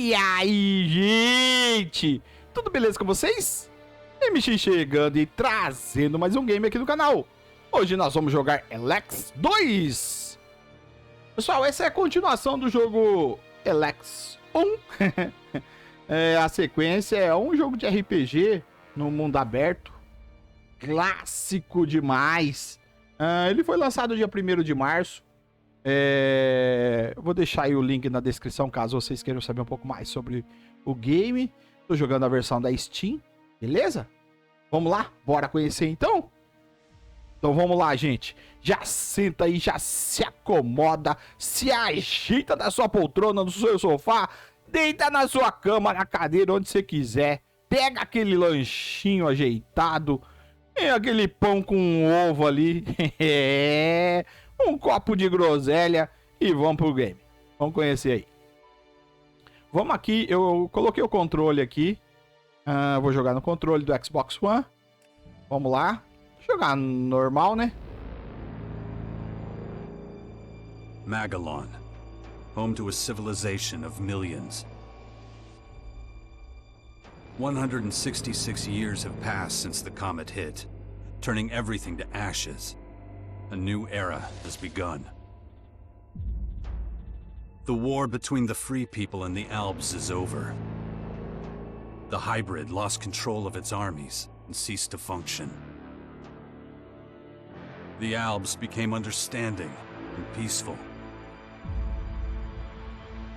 E aí, gente? Tudo beleza com vocês? MX chegando e trazendo mais um game aqui no canal. Hoje nós vamos jogar Elex 2. Pessoal, essa é a continuação do jogo Elex 1. A sequência é um jogo de RPG no mundo aberto. Clássico demais. Ele foi lançado dia 1º de março. Eu vou deixar aí o link na descrição caso vocês queiram saber um pouco mais sobre o game. Tô jogando a versão da Steam, beleza? Vamos lá? Bora conhecer então? Então vamos lá, gente. Já senta aí, já se acomoda, se ajeita da sua poltrona, no seu sofá, deita na sua cama, na cadeira, onde você quiser. Pega aquele lanchinho ajeitado, aquele pão com ovo ali, um copo de groselha e vamos pro game. Vamos conhecer aí. Vamos aqui, eu coloquei o controle aqui. Vou jogar no controle do Xbox One. Vamos lá. Jogar normal, né? Magalan, home to a civilization of millions. 166 years have passed since the comet hit, turning everything to ashes. A new era has begun. The war between the free people and the Alps is over. The hybrid lost control of its armies and ceased to function. The Alps became understanding and peaceful.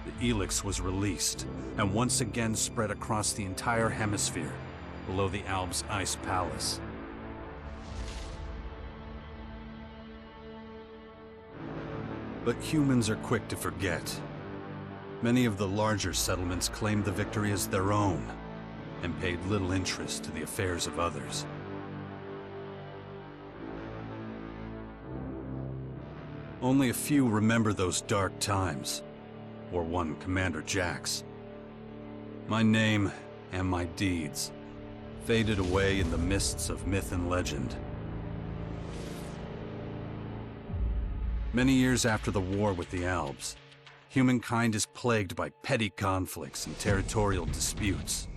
The Elex was released and once again spread across the entire hemisphere below the Alps' ice palace. But humans are quick to forget. Many of the larger settlements claimed the victory as their own and paid little interest to the affairs of others. Only a few remember those dark times, or one Commander Jax. My name and my deeds faded away in the mists of myth and legend. Many years after the war with the Alps, humankind is plagued by petty conflicts and territorial disputes.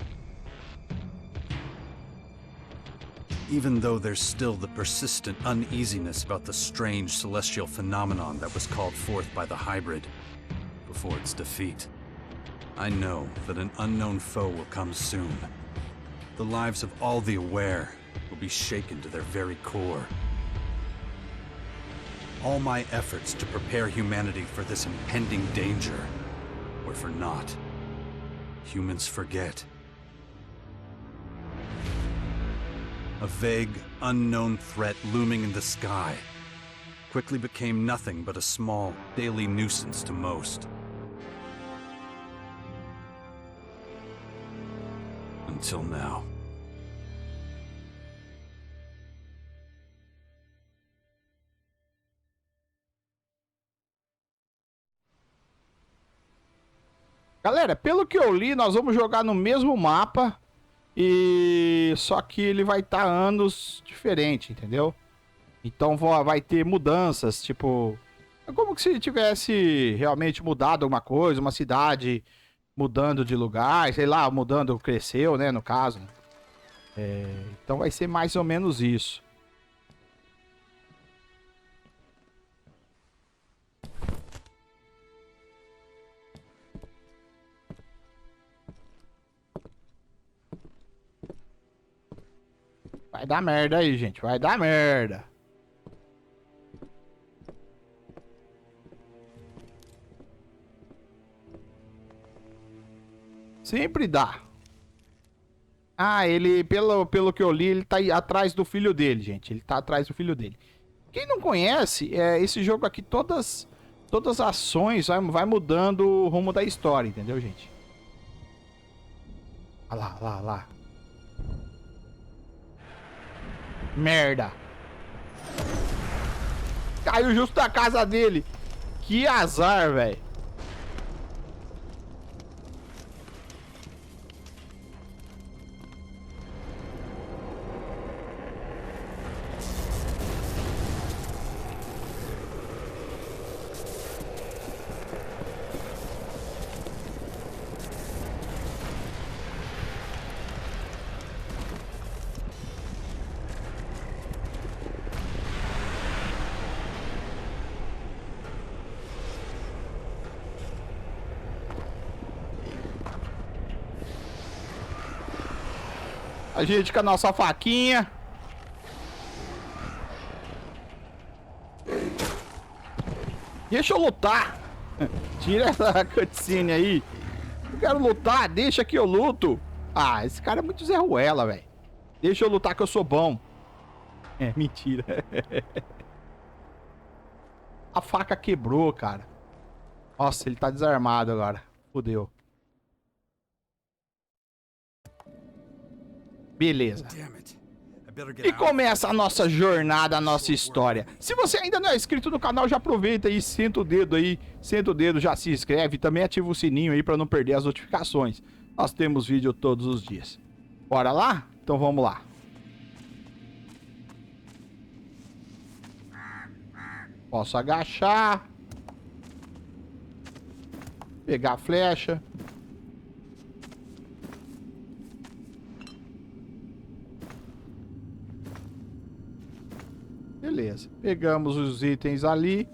Even though there's still the persistent uneasiness about the strange celestial phenomenon that was called forth by the hybrid before its defeat, I know that an unknown foe will come soon. The lives of all the aware will be shaken to their very core. All my efforts to prepare humanity for this impending danger were for naught. Humans forget. A vague, unknown threat looming in the sky quickly became nothing but a small, daily nuisance to most. Until now. Galera, pelo que eu li, nós vamos jogar no mesmo mapa. E só que ele vai estar anos diferente, entendeu? Então vai ter mudanças, tipo... É como que se tivesse realmente mudado alguma coisa, uma cidade mudando de lugar, sei lá, mudando, cresceu, né, no caso. Então vai ser mais ou menos isso. Vai dar merda aí, gente. Vai dar merda. Sempre dá. Ele, pelo que eu li, ele tá aí atrás do filho dele, gente. Ele tá atrás do filho dele. Quem não conhece, esse jogo aqui, todas as ações vai mudando o rumo da história, entendeu, gente? Olha lá, lá, lá. Merda. Caiu justo na casa dele. Que azar, velho. A gente com a nossa faquinha. Deixa eu lutar. Tira essa cutscene aí. Eu quero lutar, deixa que eu luto. Ah, esse cara é muito Zé Ruela, velho. Deixa eu lutar que eu sou bom. É, mentira. A faca quebrou, cara. Nossa, ele tá desarmado agora. Fudeu. Beleza. E começa a nossa jornada, a nossa história. Se você ainda não é inscrito no canal, já aproveita aí, senta o dedo aí, senta o dedo, já se inscreve. Também ativa o sininho aí pra não perder as notificações. Nós temos vídeo todos os dias. Bora lá? Então vamos lá. Posso agachar. Pegar a flecha. Beleza. Pegamos os itens ali.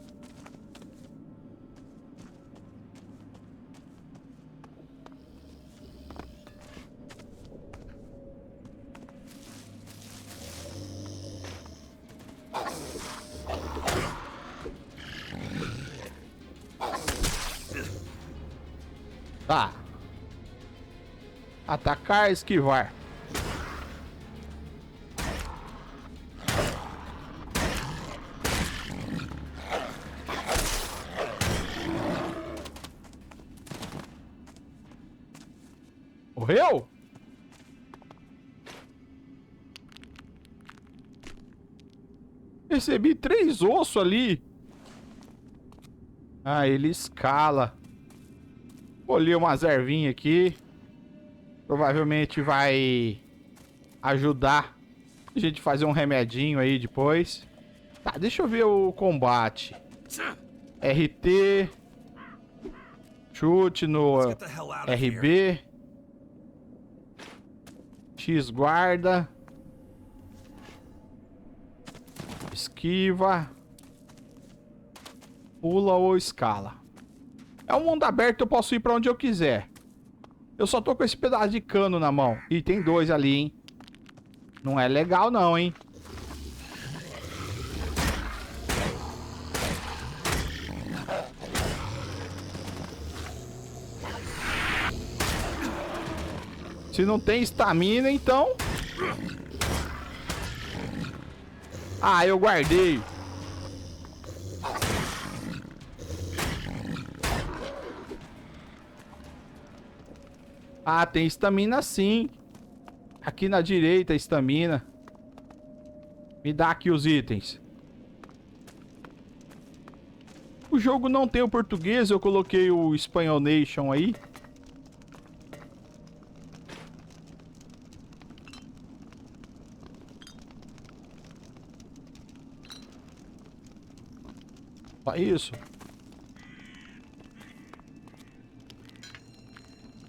Tá. Atacar, esquivar. Morreu? Recebi 3 ossos ali. Ah, ele escala. Colhi umas ervinhas aqui. Provavelmente vai ajudar a gente fazer um remedinho aí depois. Tá, deixa eu ver o combate. RT. Chute no RB. X guarda. Esquiva. Pula ou escala. É um mundo aberto, eu posso ir pra onde eu quiser. Eu só tô com esse pedaço de cano na mão. E tem 2 ali, hein? Não é legal não, hein? Se não tem estamina, então... Ah, eu guardei. Ah, tem estamina sim. Aqui na direita, estamina. Me dá aqui os itens. O jogo não tem o português, eu coloquei o Espanhol Nation aí. Só isso.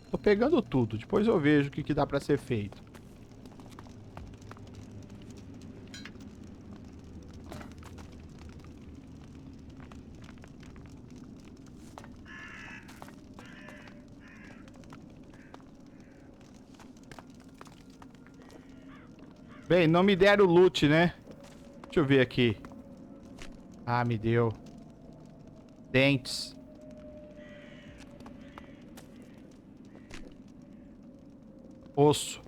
Tô pegando tudo, depois eu vejo o que dá pra ser feito. Bem, não me deram loot, né? Deixa eu ver aqui. Ah, me deu. Dentes. Osso.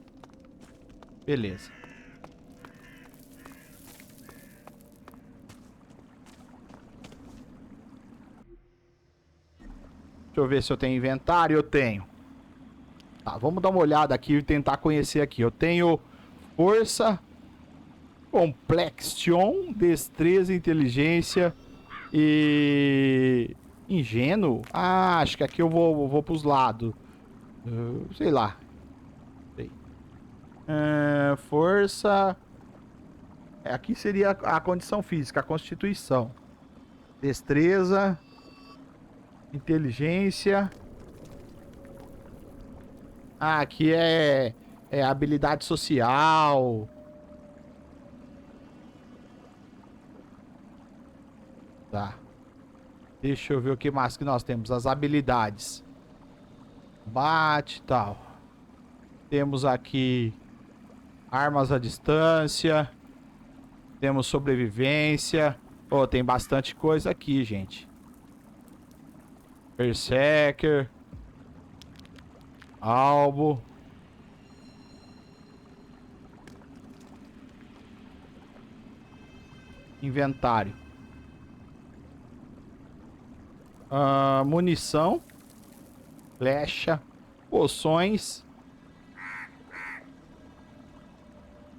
Beleza. Deixa eu ver se eu tenho inventário. Eu tenho. Tá, vamos dar uma olhada aqui e tentar conhecer aqui. Eu tenho força, complexion, destreza, inteligência e ingênuo. Ah, acho que aqui eu vou pros lados. Sei lá. Força. Aqui seria a condição física, a constituição. Destreza. Inteligência. Ah, aqui é habilidade social. Tá. Deixa eu ver o que mais que nós temos. As habilidades. Bate e tal. Temos aqui Armas à distância. Temos sobrevivência. Oh, tem bastante coisa aqui, gente. Berserker. Albo. Inventário. Munição. Flecha. Poções.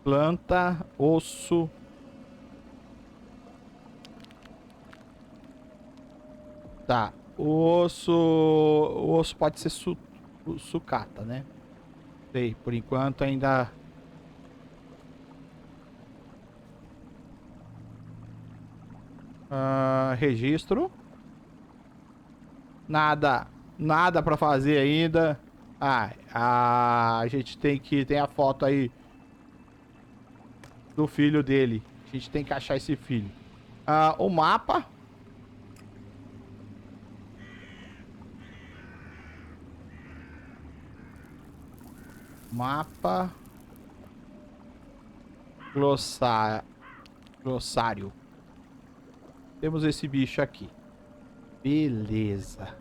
Planta. Osso. Tá. O osso pode ser sucata, né? Sei, por enquanto ainda... registro. Nada pra fazer ainda. A gente tem a foto aí do filho dele. A gente tem que achar esse filho. O mapa. Mapa. Glossário. Temos esse bicho aqui. Beleza.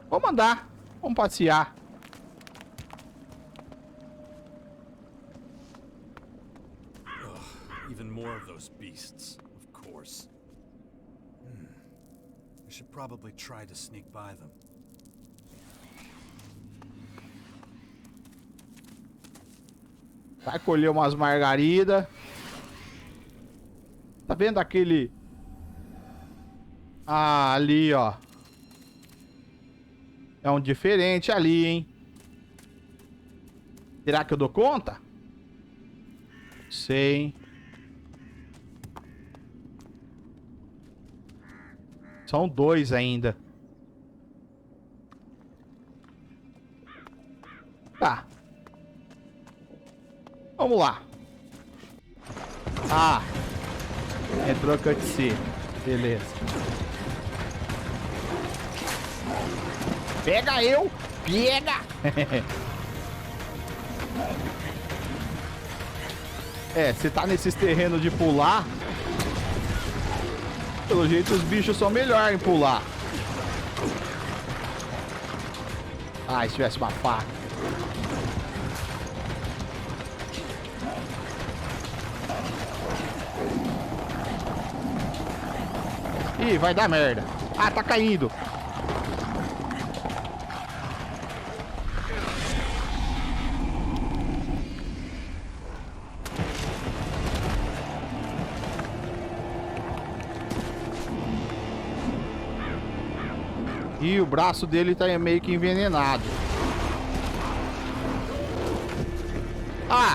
Vamos andar. Vamos passear. Even more of those beasts, of course. I should probably try to sneak by them. Vai colher umas margaridas. Tá vendo aquele... ali, ó. É um diferente ali, hein? Será que eu dou conta? Sei, hein? São 2 ainda. Tá. Vamos lá. Entrou cutscene. Beleza. Pega eu! Pega! Se tá nesses terrenos de pular, pelo jeito os bichos são melhores em pular. Se tivesse uma faca. Ih, vai dar merda. Tá caindo. E o braço dele tá meio que envenenado.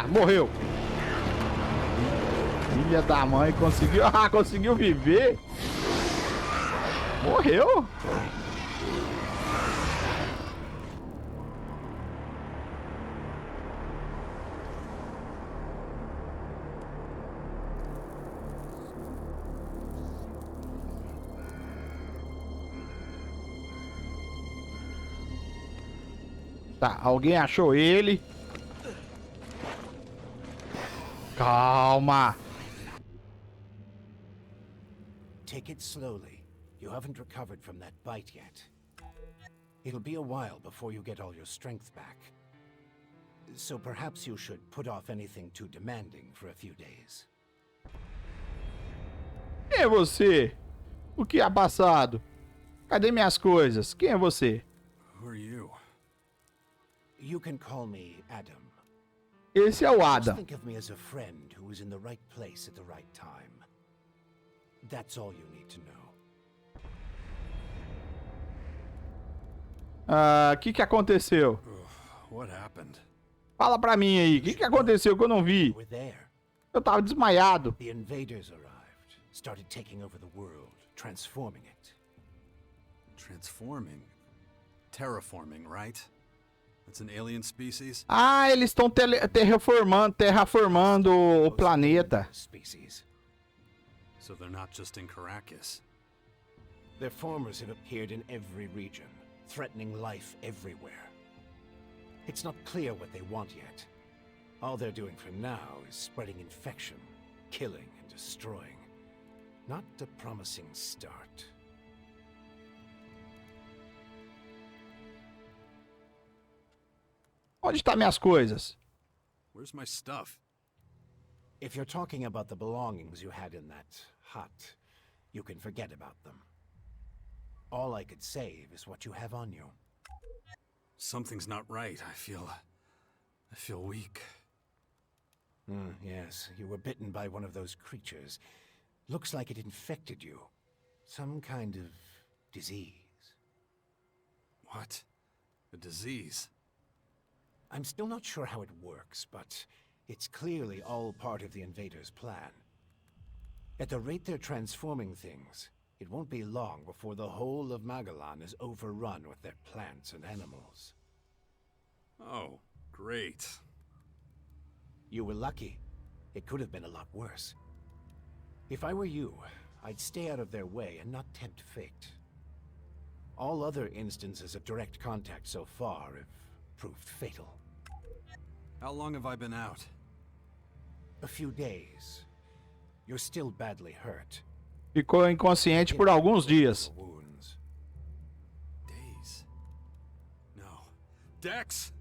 Morreu. Filha da mãe, conseguiu. Conseguiu viver. Morreu. Tá, alguém achou ele. Calma. Take it slowly. You haven't recovered from that bite yet. It'll be a while before you get all your strength back. So perhaps you should put off anything too demanding for a few days. Quem é você? O que é passado? Cadê minhas coisas? Quem é você? Who are you? You can call me Adam. Esse é o Adam. Just think of me as a friend who was in the right place at the right time. That's all you need to know. Que aconteceu? What happened? Fala pra mim aí, o que aconteceu que eu não vi? You were there. Eu tava desmaiado. The invaders arrived, started taking over the world, transforming it. Transforming? Terraforming, right? That's an alien species? Eles estão terraformando o planeta. Species. So they're not just in Caracas. Their formers have appeared in every region, threatening life everywhere. It's not clear what they want yet. All they're doing for now is spreading infection, killing and destroying. Not a promising start. Onde estão minhas coisas? Where's my stuff? If you're talking about the belongings you had in that hut, you can forget about them. All I could save is what you have on you. Something's not right. I feel weak. Yes, you were bitten by one of those creatures. Looks like it infected you. Some kind of disease. What? A disease? I'm still not sure how it works, but it's clearly all part of the invaders' plan. At the rate they're transforming things, it won't be long before the whole of Magalan is overrun with their plants and animals. Oh, great. You were lucky. It could have been a lot worse. If I were you, I'd stay out of their way and not tempt fate. All other instances of direct contact so far have proved fatal. How long have I been out? A few days. You're still badly hurt. Ficou inconsciente por alguns dias. Wounds. Days? No. Dex!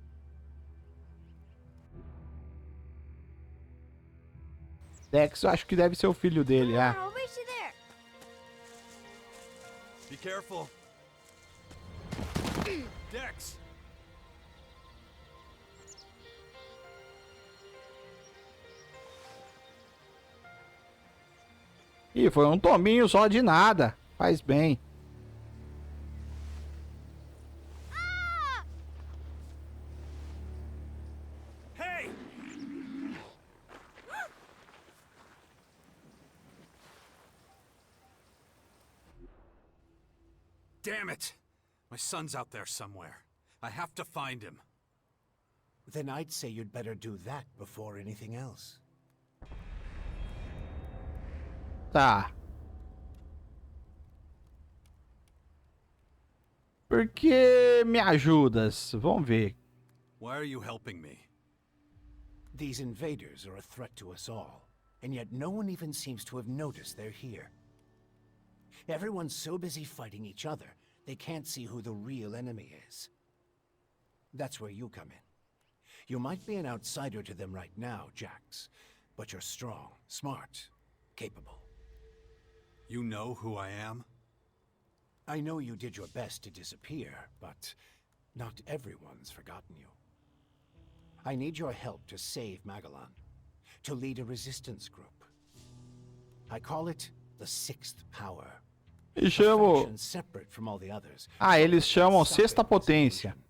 Dex, eu acho que deve ser o filho dele, é. I'll reach you there. Be careful. Dex! Ih, foi um tombinho só de nada. Faz bem. Hey! Damn it! My son's out there somewhere. I have to find him. Then I'd say you'd better do that before anything else. Tá. Por que me ajudas? Vamos ver. Why are you helping me? These invaders are a threat to us all, and yet no one even seems to have noticed they're here. Everyone's so busy fighting each other, they can't see who the real enemy is. That's where you come in. You might be an outsider to them right now, Jax, but you're strong, smart, capable. You know who I am? I know you did your best to disappear, but not everyone's forgotten you. I need your help to save Magalan, to lead a resistance group. I call it the Sixth Power. E A chamo. faction separate from all the others. Ah, eles chamam Sexta Stopping this Potência. invasion.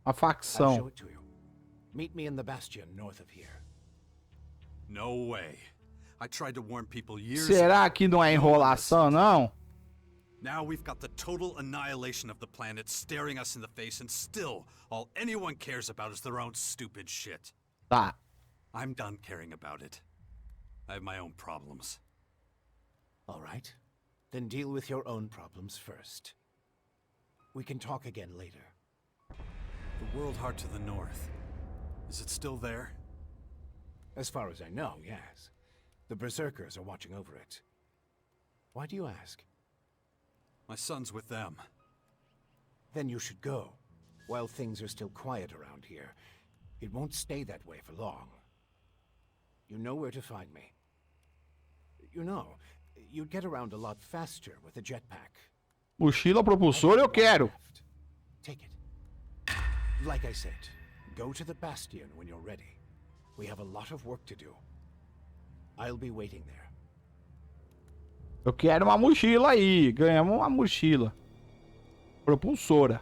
A I'll show facção. it to you. Meet me in the bastion north of here. No way. I tried to warn people years Será que não é enrolação, não? Now we've got the total annihilation of the planet staring us in the face, and still, all anyone cares about is their own stupid shit. Tá. I'm done caring about it. I have my own problems. All right. Then deal with your own problems first. We can talk again later. The world heart to the north. Is it still there? As far as I know, yes. The Berserkers are watching over it. Why do you ask? My son's with them. Then you should go, while things are still quiet around here. It won't stay that way for long. You know where to find me. You know, you'd get around a lot faster with a jetpack. Mochila propulsor eu quero. Take it. Like I said, go to the bastion when you're ready. We have a lot of work to do. I'll be waiting there. Eu quero uma mochila aí. Ganhamos uma mochila. Propulsora.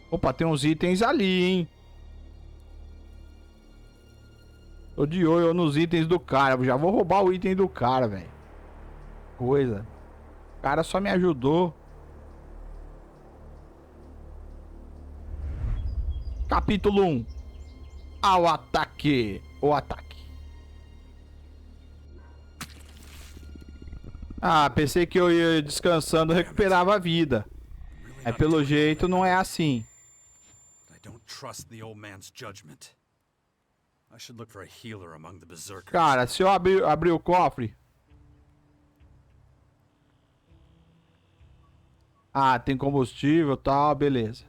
Opa, tem uns itens ali, hein? Tô de olho nos itens do cara. Já vou roubar o item do cara, velho. Coisa. O cara só me ajudou. Capítulo 1. Ao ataque. O ataque. Ah, pensei que eu ia descansando, recuperava a vida. Mas pelo jeito não é assim. I don't trust the old man's judgment. I should look for a healer among the berserkers. Cara, se eu abrir o cofre... Ah, tem combustível e tal, beleza.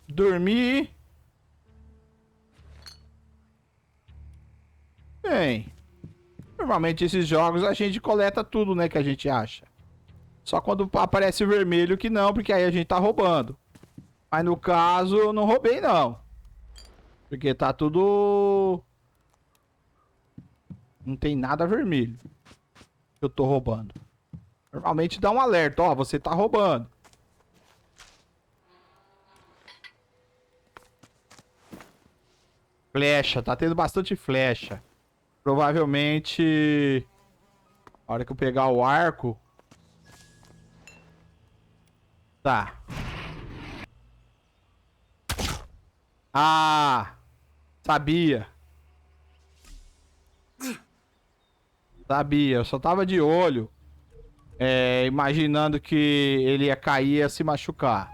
Dormir. Bem, normalmente esses jogos a gente coleta tudo, né, que a gente acha. Só quando aparece o vermelho que não, porque aí a gente tá roubando. Mas no caso, eu não roubei não. Porque tá tudo... Não tem nada vermelho que eu tô roubando. Normalmente dá um alerta, ó, você tá roubando. Flecha, tá tendo bastante flecha. Provavelmente... A hora que eu pegar o arco... Tá. Ah! Sabia. Sabia, eu só tava de olho. Imaginando que ele ia cair e ia se machucar.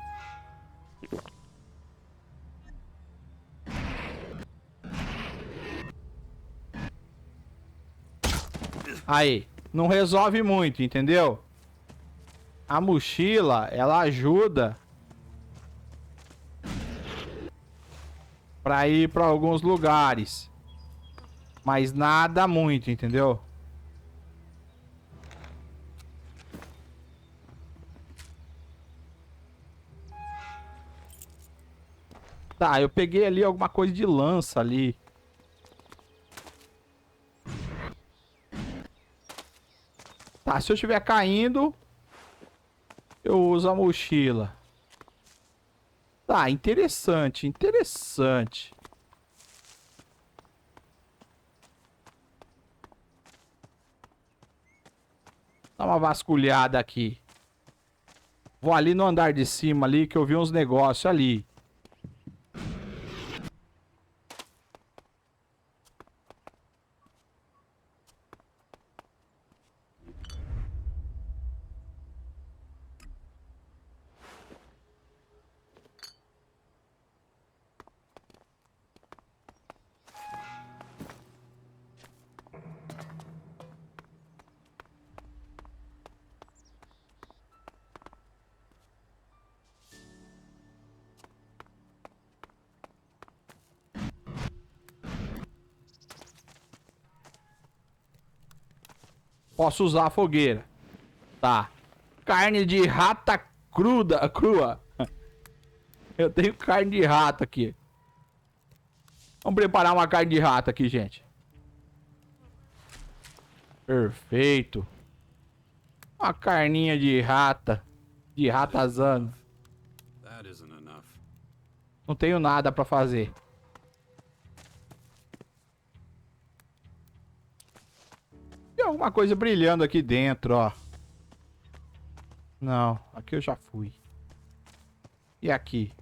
Aí, não resolve muito, entendeu? A mochila, ela ajuda pra ir pra alguns lugares. Mas nada muito, entendeu? Tá, eu peguei ali alguma coisa de lança ali. Tá, se eu estiver caindo, eu uso a mochila. Tá, interessante, interessante. Dá uma vasculhada aqui. Vou ali no andar de cima ali, que eu vi uns negócios ali. Posso usar a fogueira. Tá. Carne de rata crua. Eu tenho carne de rato aqui. Vamos preparar uma carne de rato aqui, gente. Perfeito. Uma carninha de rata. De ratazana. That isn't enough. Não tenho nada pra fazer. Tem alguma coisa brilhando aqui dentro, ó. Não, aqui eu já fui. E aqui?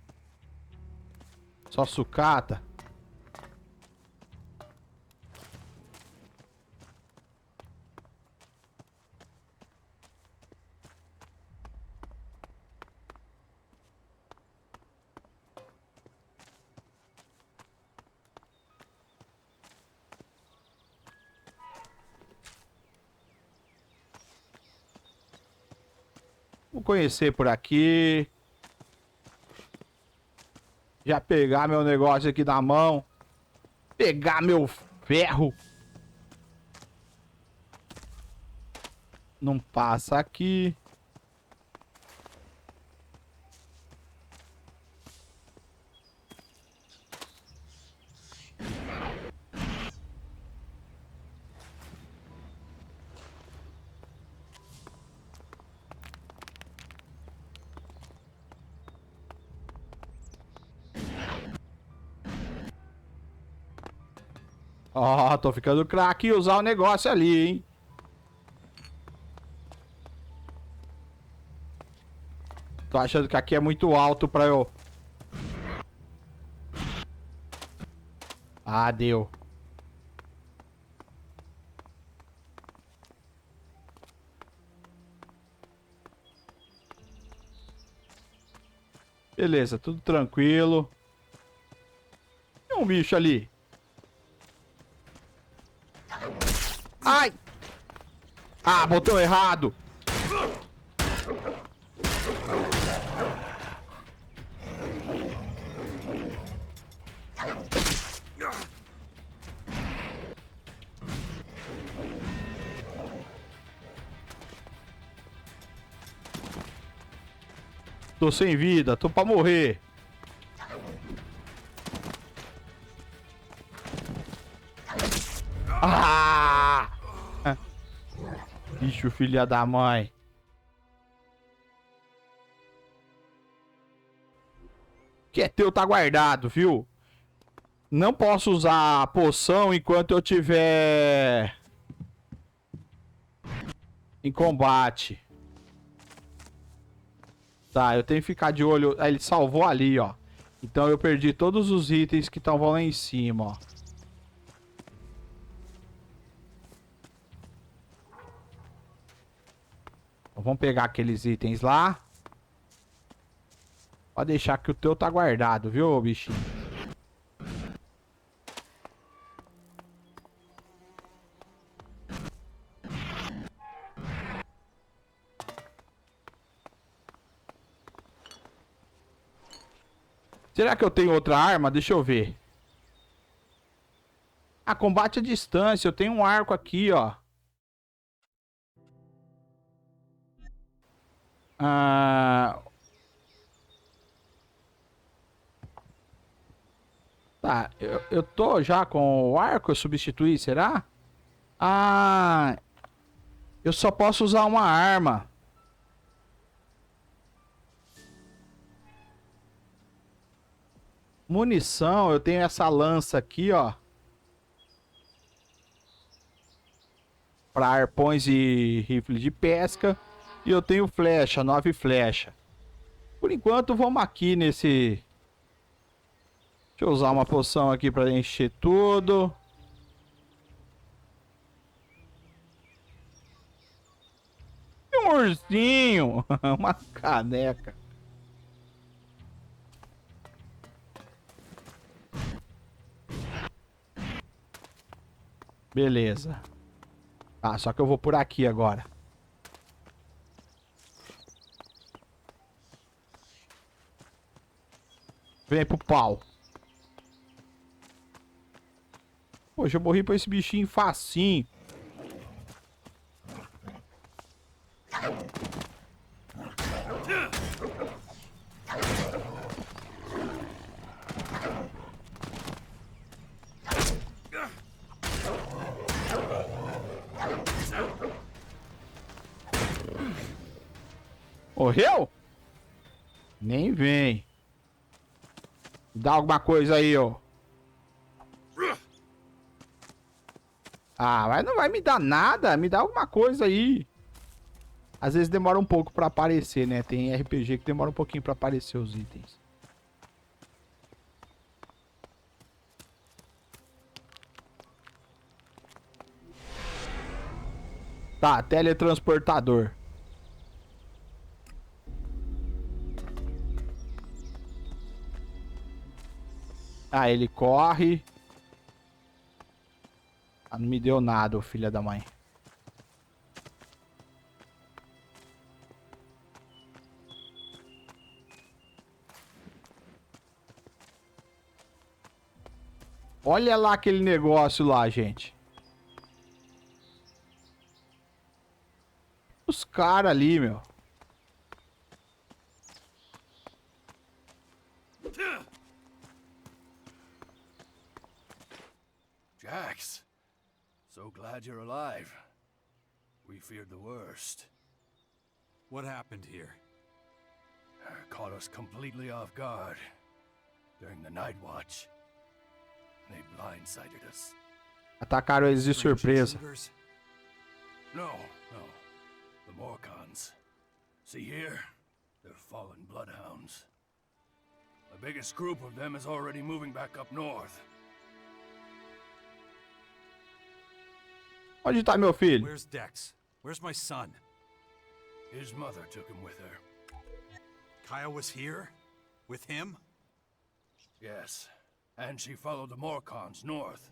Só sucata? Vou conhecer por aqui. Já pegar meu negócio aqui na mão. Pegar meu ferro. Não passa aqui. Ó, tô ficando craque e usar o negócio ali, hein? Tô achando que aqui é muito alto pra eu... Ah, deu. Beleza, tudo tranquilo. Tem um bicho ali. Ai! Ah, botão errado. Tô sem vida, tô pra morrer. Ah! Bicho, filha da mãe. O que é teu tá guardado, viu? Não posso usar a poção enquanto eu tiver em combate. Tá, eu tenho que ficar de olho. Ah, ele salvou ali, ó. Então eu perdi todos os itens que estavam lá em cima, ó. Então, vamos pegar aqueles itens lá. Pode deixar que o teu tá guardado, viu, bichinho? Será que eu tenho outra arma? Deixa eu ver. Ah, combate à distância. Eu tenho um arco aqui, ó. Ah... Tá, eu tô já com o arco, eu substituí, será? Ah... Eu só posso usar uma arma. Munição, eu tenho essa lança aqui, ó. Para arpões e rifle de pesca. E eu tenho flecha, 9 flechas. Por enquanto, vamos aqui nesse... Deixa eu usar uma poção aqui para encher tudo. Tem um ursinho. Uma caneca. Beleza. Tá, só que eu vou por aqui agora. Vem pro pau. Poxa, eu morri pra esse bichinho facinho. Morreu? Nem vem. Dá alguma coisa aí, ó. Ah, mas não vai me dar nada. Me dá alguma coisa aí. Às vezes demora um pouco pra aparecer, né? Tem RPG que demora um pouquinho pra aparecer os itens. Tá, teletransportador. Ah, ele corre. Ah, não me deu nada, ô filha da mãe. Olha lá aquele negócio lá, gente. Os caras ali, meu. Jax, so glad you're alive. We feared the worst. What happened here? Caught us completely off guard during the night watch. They blindsided us. Atacaram eles de surpresa. No, no. The Morcons. See here? They're fallen bloodhounds. The biggest group of them is already moving back up north. Onde tá meu filho? Where's Dex? Where's my son? His mother took him with her. Kaya was here? With him? Yes, and she followed the Morcons north.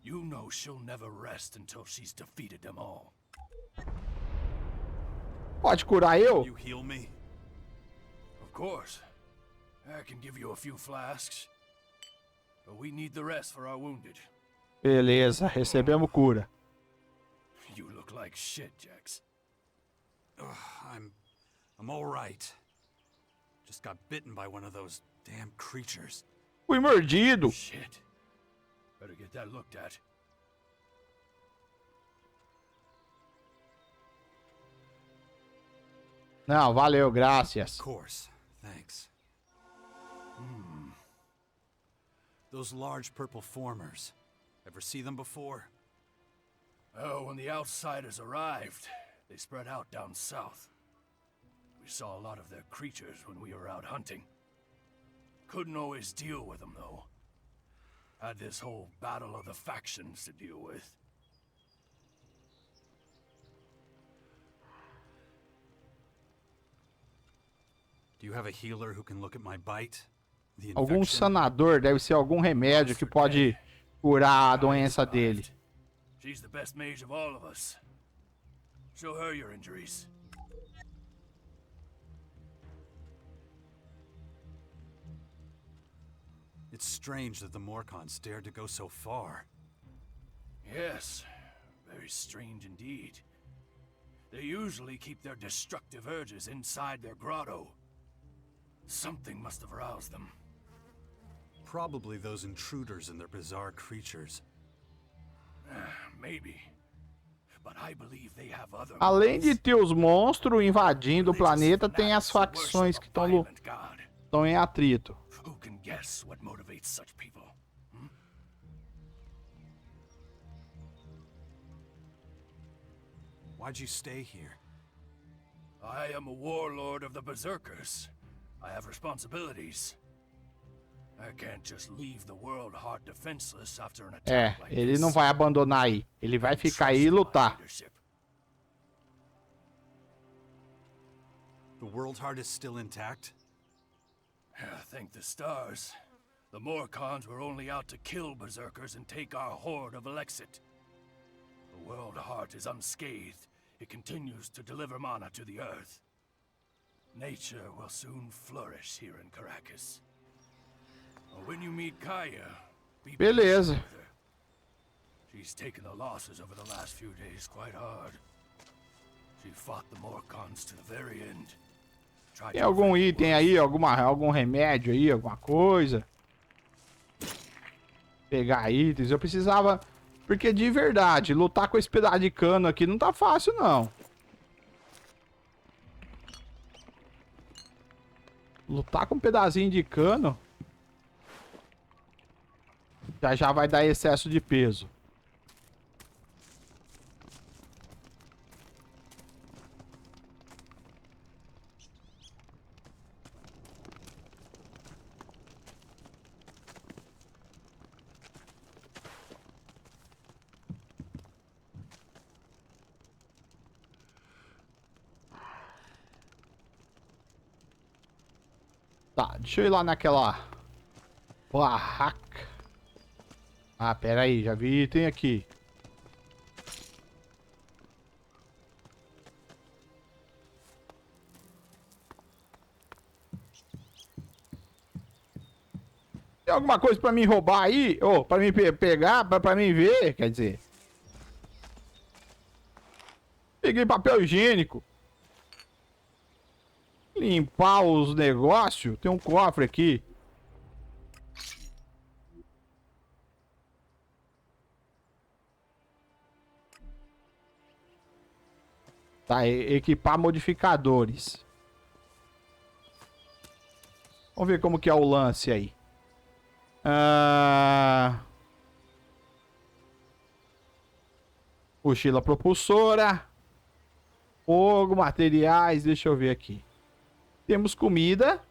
You know she'll never rest until she's defeated them all. Pode curar eu? You heal me? Of course. I can give you a few flasks. But we need the rest for our wounded. Beleza, recebemos cura. You look like shit, Jax. I'm all right. Just got bitten by one of those damn creatures. Fui mordido. Shit. Better get that looked at. Não, valeu, graças. Of course, thanks. Those large purple formers. Ever see them before? Oh, when the outsiders arrived, they spread out down south. We saw a lot of their creatures when we were out hunting. Couldn't always deal with them, though. Had this whole battle of the factions to deal with. Do you have a healer who can look at my bite? The Algum infection? sanador, deve ser algum remédio que pode curar a doença dele. She's the best mage of all of us. Show her your injuries. It's strange that the Morcons dared to go so far. Yes, very strange indeed. They usually keep their destructive urges inside their grotto. Something must have aroused them. Probably those intruders and their bizarre creatures. Maybe. But I believe they have other Além de motives. ter os monstros invadindo o planeta, tem as facções que estão em atrito. Who can guess what motivates such people? Why'd you stay here? I am a warlord of the Berserkers. I have responsibilities. I can't just leave the world hard defenseless after an attack like Ele this. não vai abandonar aí. Ele vai ficar aí e lutar. The World Heart is still intact? Thank the stars. The Morcons were only out to kill Berserkers and take our horde of Elexit. The World Heart is unscathed. It continues to deliver mana to the earth. Nature will soon flourish here in Caracas. When you meet Kaya, be Beleza. patient with her. She's taken the losses over the last few days quite hard. She fought the Morcons to the very end. Tried Tem to algum prevent item aí, algum remédio aí, alguma coisa? Pegar itens, eu precisava... Porque de verdade, lutar com esse pedaço de cano aqui não tá fácil, não. Lutar com um pedacinho de cano... Já vai dar excesso de peso. Tá, deixa eu ir lá naquela barraca. Ah, pera aí, já vi item aqui. Tem alguma coisa pra mim roubar aí? Ou pra mim pegar, pra mim ver, quer dizer. Peguei papel higiênico. Limpar os negócios. Tem um cofre aqui. Tá, equipar modificadores. Vamos ver como que é o lance aí. Mochila propulsora. Fogo, materiais, deixa eu ver aqui. Temos comida.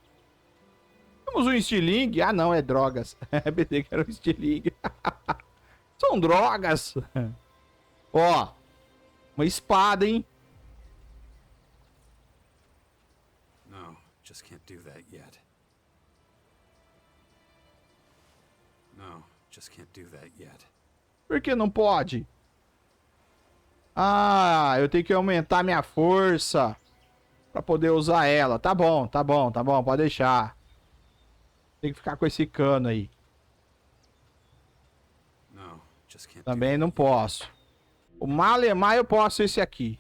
Temos um estilingue. Ah, não, é drogas. Pensei que era um estilingue. São drogas. Ó, uma espada, hein? No, just can't do that yet. No, just can't do that yet. Por que não pode? Ah, eu tenho que aumentar minha força pra poder usar ela. Tá bom, tá bom, tá bom, pode deixar. Tem que ficar com esse cano aí. No, just can't do Também that não yet. posso. O malemar eu posso esse aqui.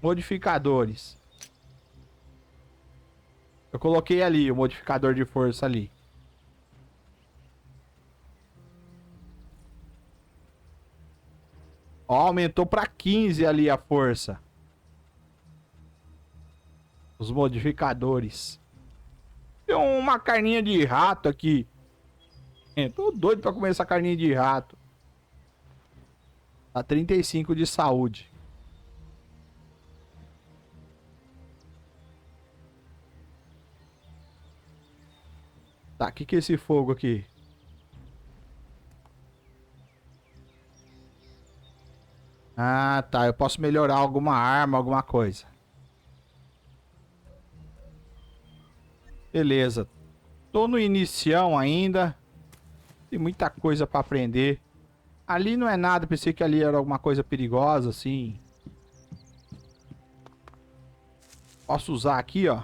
Modificadores. Eu coloquei ali o modificador de força ali. Ó, aumentou pra 15 ali a força. Os modificadores. Tem uma carninha de rato aqui. Tô doido pra comer essa carninha de rato. Tá 35 de saúde. Tá, o que é esse fogo aqui? Ah, tá. Eu posso melhorar alguma arma, alguma coisa. Beleza. Tô no inicião ainda. Tem muita coisa pra aprender. Ali não é nada. Pensei que ali era alguma coisa perigosa, assim. Posso usar aqui, ó.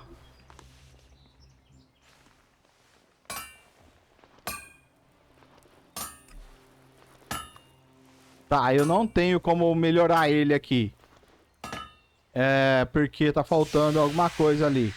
Tá, eu não tenho como melhorar ele aqui. É, porque tá faltando alguma coisa ali.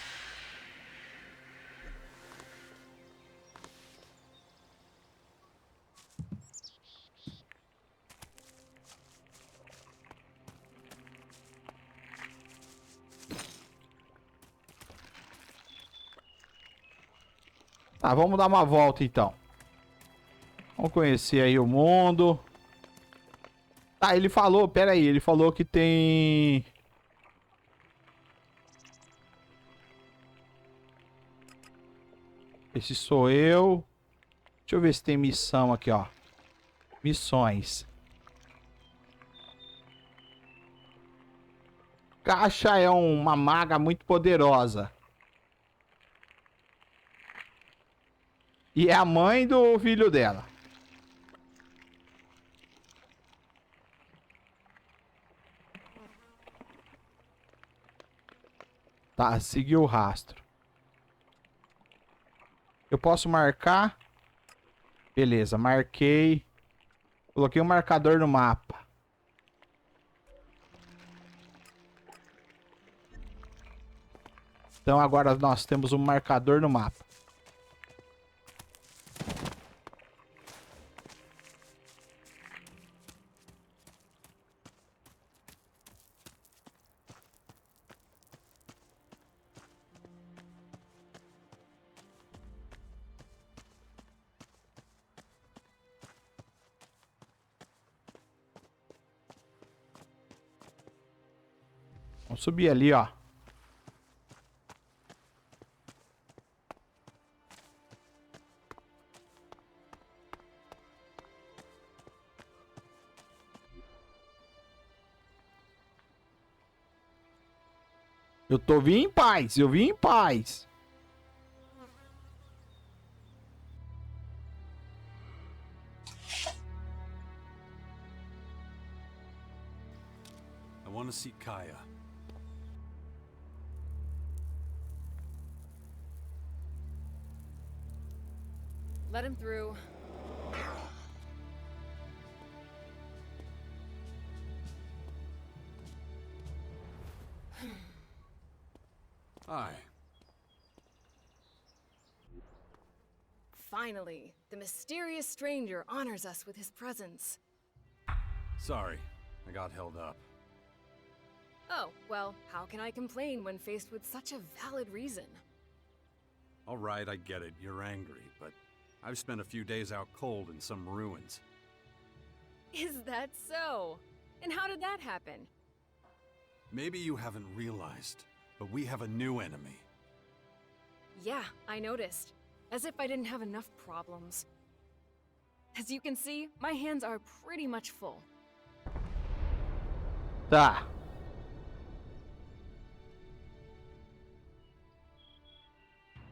Tá, vamos dar uma volta então. Vamos conhecer aí o mundo. Tá, ele falou, pera aí, ele falou que tem... Esse sou eu. Deixa eu ver se tem missão aqui, ó. Missões. Caixa é uma maga muito poderosa. E é a mãe do filho dela. Tá, seguiu o rastro. Eu posso marcar? Beleza, marquei. Coloquei um marcador no mapa. Então agora nós temos um marcador no mapa. Vamos subir ali, ó. Eu vim em paz, eu vim em paz. I want to see Kaya. Let him through. Hi. Finally, the mysterious stranger honors us with his presence. Sorry, I got held up. Oh, well, how can I complain when faced with such a valid reason? All right, I get it. You're angry, but I've spent a few days out cold in some ruins. Is that so? And how did that happen? Maybe you haven't realized, but we have a new enemy. Yeah, I noticed. As if I didn't have enough problems. As you can see, my hands are pretty much full. Tá.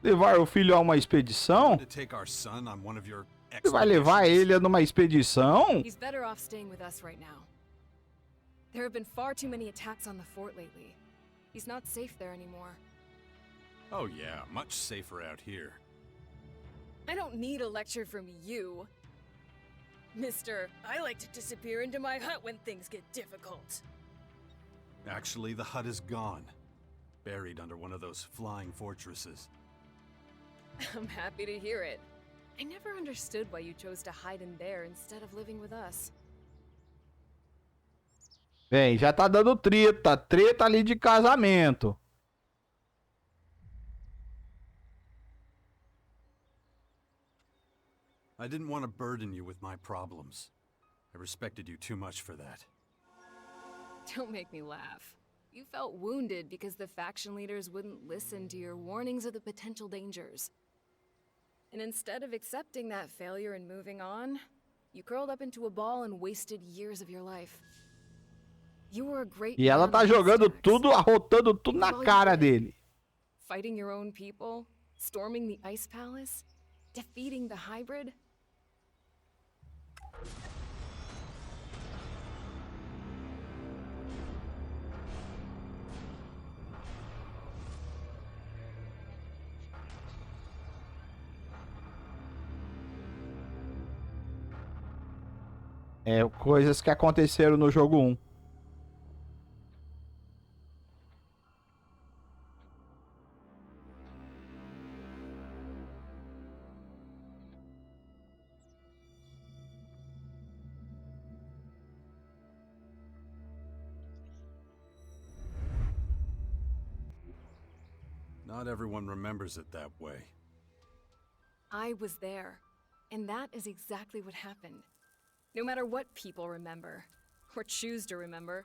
Levar o filho a uma expedição? To take our son on one of your Você vai levar ele numa expedição? He's better off staying with us right now. There have been far too many attacks on the fort lately. He's not safe there anymore. Oh yeah, much safer out here. I don't need a lecture from you. Mister, I like to disappear into my hut when things get difficult. Actually, the hut is gone. Buried under one of those flying fortresses. I'm happy to hear it. I never understood why you chose to hide in there instead of living with us. Bem, já tá dando treta. Treta ali de casamento. I didn't want to burden you with my problems. I respected you too much for that. Don't make me laugh. You felt wounded because the faction leaders wouldn't listen to your warnings of the potential dangers. And instead of accepting that failure and moving on, you curled up into a ball and wasted years of your life. You were a great E ela tá jogando tudo, arrotando tudo na cara dele. Fighting your own people, storming the Ice Palace, defeating the hybrid. É, coisas que aconteceram no jogo 1. Not everyone remembers it that way. I was there, and that is exactly what happened. No matter what people remember, or choose to remember.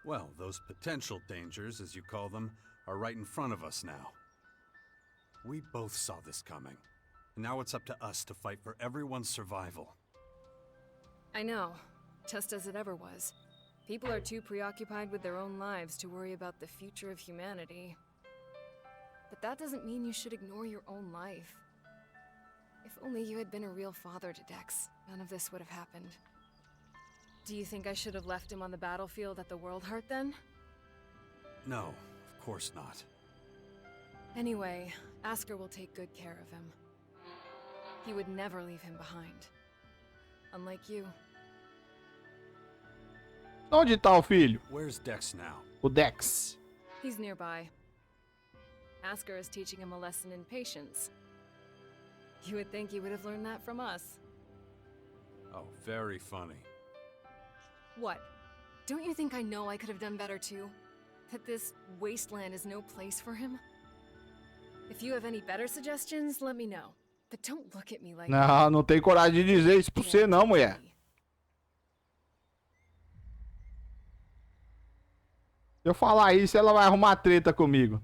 Well, those potential dangers, as you call them, are right in front of us now. We both saw this coming, and now it's up to us to fight for everyone's survival. I know, just as it ever was. People are too preoccupied with their own lives to worry about the future of humanity. But that doesn't mean you should ignore your own life. If only you had been a real father to Dex, none of this would have happened. Do you think I should have left him on the battlefield at the World Heart then? No, of course not. Anyway, Asker will take good care of him. He would never leave him behind. Unlike you. Onde tá o filho? Where's Dex now? O Dex. He's nearby. Asker is teaching him a lesson in patience. You would think he would have learned that from us. Oh, very funny. What? Don't you think I know I could have done better too? That this wasteland is no place for him? If you have any better suggestions, let me know. But don't look at me like Não, não tem coragem de dizer isso pra você não, mulher. Se eu falar isso, ela vai arrumar treta comigo.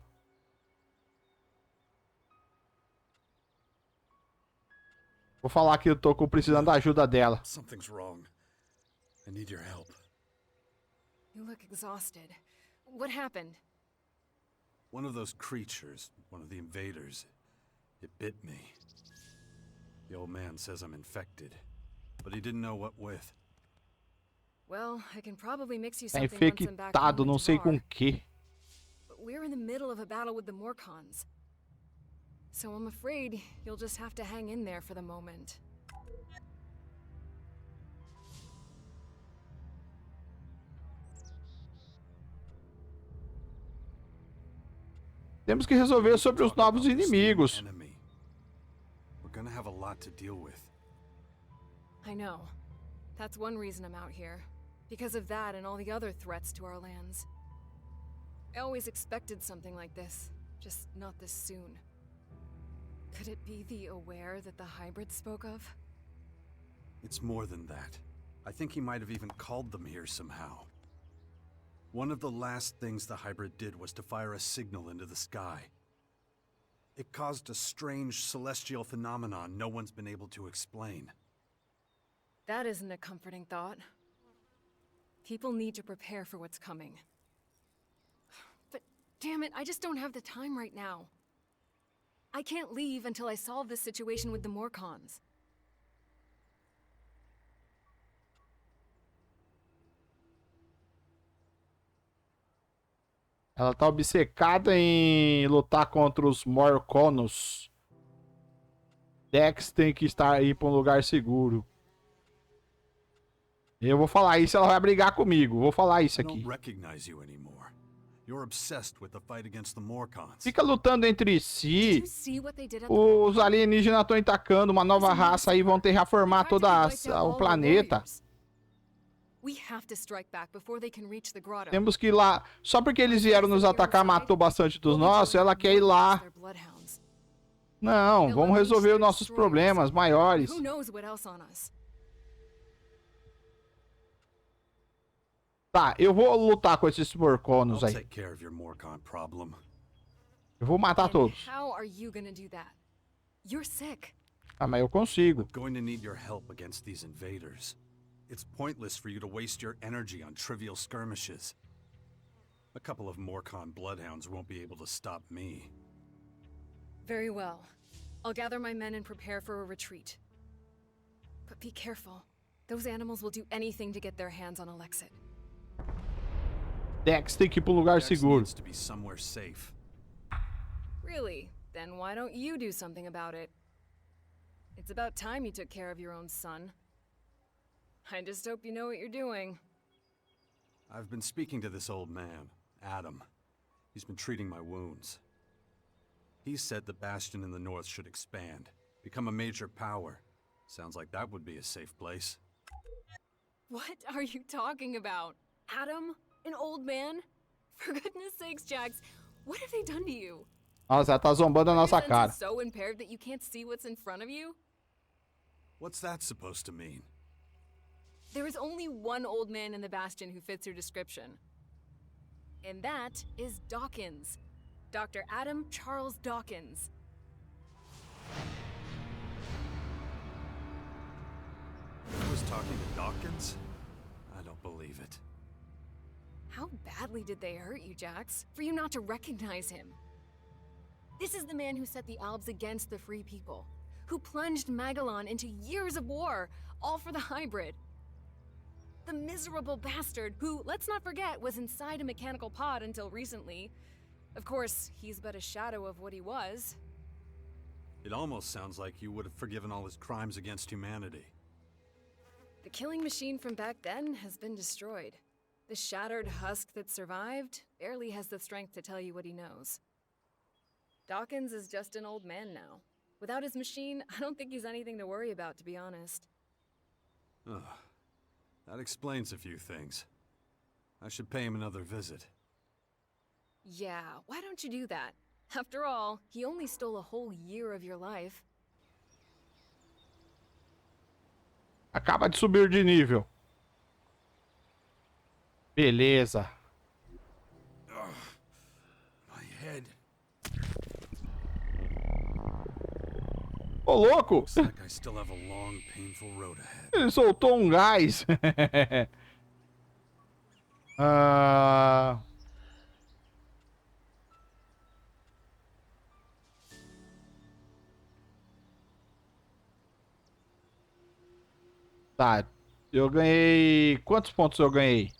Vou falar que eu tô precisando da ajuda dela. Something's wrong. I need your help. You look exhausted. What happened? One of those creatures, one of the invaders, it bit me. The old man says I'm infected, but he didn't know what with. Well, I can probably mix you Tá something once I'm back home infectado, in não sei com Devar. o que. But we're in the middle of a battle with the Morcons. So I'm afraid you'll just have to hang in there for the moment. Temos que resolver sobre os novos inimigos. We're gonna have a lot to deal with. I know. That's one reason I'm out here. Because of that and all the other threats to our lands. I always expected something like this, just not this soon. Could it be the aware that the hybrid spoke of? It's more than that. I think he might have even called them here somehow. One of the last things the hybrid did was to fire a signal into the sky. It caused a strange celestial phenomenon no one's been able to explain. That isn't a comforting thought. People need to prepare for what's coming. But damn it, I just don't have the time right now. I can't leave until I solve this situation with the Morcons. Ela tá obcecada em lutar contra os Morconos. Dex tem que estar aí pra um lugar seguro. Eu vou falar isso, ela vai brigar comigo. Vou falar isso I aqui. don't recognize you anymore. You're obsessed with the fight against the Morcons. Fica lutando entre Did si. you see what they did at the Os alienígenas estão atacando uma nova raça aí, vão terraformar They toda practically wiped out o all the planeta. warriors. We have to strike back before they can reach the grotto. Temos que ir lá. Só porque eles vieram nos atacar, matou bastante dos nossos, ela quer ir lá. Não, vamos resolver os nossos problemas maiores. Who knows what else on us? Tá, eu vou lutar com esses I'll Morconos aí. take care of your Morcon problem. Eu vou matar And todos. how are you gonna do that? You're sick. Ah, mas eu consigo. Going to need your help against these invaders. It's pointless for you to waste your energy on trivial skirmishes. A couple of Morcon bloodhounds won't be able to stop me. Very well. I'll gather my men and prepare for a retreat. But be careful. Those animals will do anything to get their hands on Alexit. Dex tem que ir pra um lugar Dex seguro. needs to be somewhere safe. Really? Then why don't you do something about it? It's about time you took care of your own son. I just hope you know what you're doing. I've been speaking to this old man, Adam. He's been treating my wounds. He said the Bastion in the north should expand, become a major power. Sounds like that would be a safe place. What are you talking about? Adam? An old man? For goodness sakes, Jax, what have they done to you? Nossa, ela tá zombando a Your nossa sense cara. is so impaired that you can't see what's in front of you? What's that supposed to mean? There is only one old man in the Bastion who fits your description. And that is Dawkins. Dr. Adam Charles Dawkins. I was talking to Dawkins? I don't believe it. How badly did they hurt you, Jax, for you not to recognize him? This is the man who set the Albs against the Free People, who plunged Magalan into years of war, all for the hybrid. The miserable bastard who, let's not forget, was inside a mechanical pod until recently. Of course, he's but a shadow of what he was. It almost sounds like you would have forgiven all his crimes against humanity. The killing machine from back then has been destroyed. The shattered husk that survived barely has the strength to tell you what he knows. Dawkins is just an old man now. Without his machine, I don't think he's anything to worry about, to be honest. Ugh. That explains a few things. I should pay him another visit. Yeah, why don't you do that? After all, he only stole a whole year of your life. Acaba de subir de nível. Beleza. My head. Ô, louco! Looks like I still have a long, painful road ahead. Ele soltou um gás. Ah... Tá, eu ganhei... Quantos pontos eu ganhei?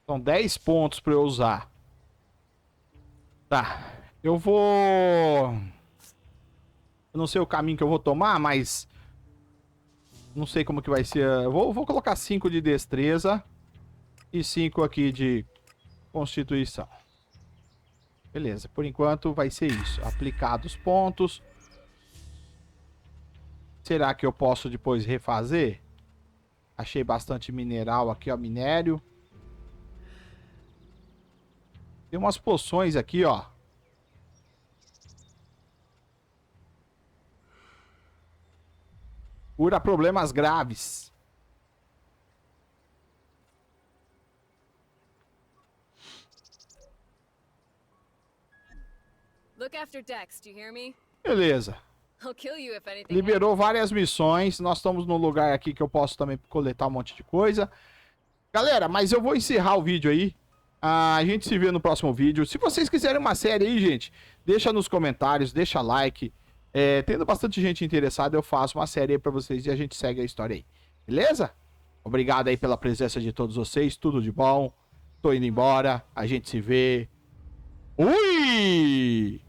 São 10 pontos pra eu usar. Tá, eu vou... Eu não sei o caminho que eu vou tomar, mas... Não sei como que vai ser. Eu vou colocar 5 de destreza e 5 aqui de constituição. Beleza, por enquanto vai ser isso. Aplicados pontos. Será que eu posso depois refazer? Achei bastante mineral aqui, ó, minério. Tem umas poções aqui, ó. Cura problemas graves. Look after Dex, do you hear me? Beleza. I'll kill you if anything Liberou várias missões. Nós estamos num lugar aqui que eu posso também coletar um monte de coisa. Galera, mas eu vou encerrar o vídeo aí. A gente se vê no próximo vídeo. Se vocês quiserem uma série aí, gente, deixa nos comentários, deixa like. Tendo bastante gente interessada, eu faço uma série aí pra vocês e a gente segue a história aí. Beleza? Obrigado aí pela presença de todos vocês. Tudo de bom. Tô indo embora. A gente se vê. Ui!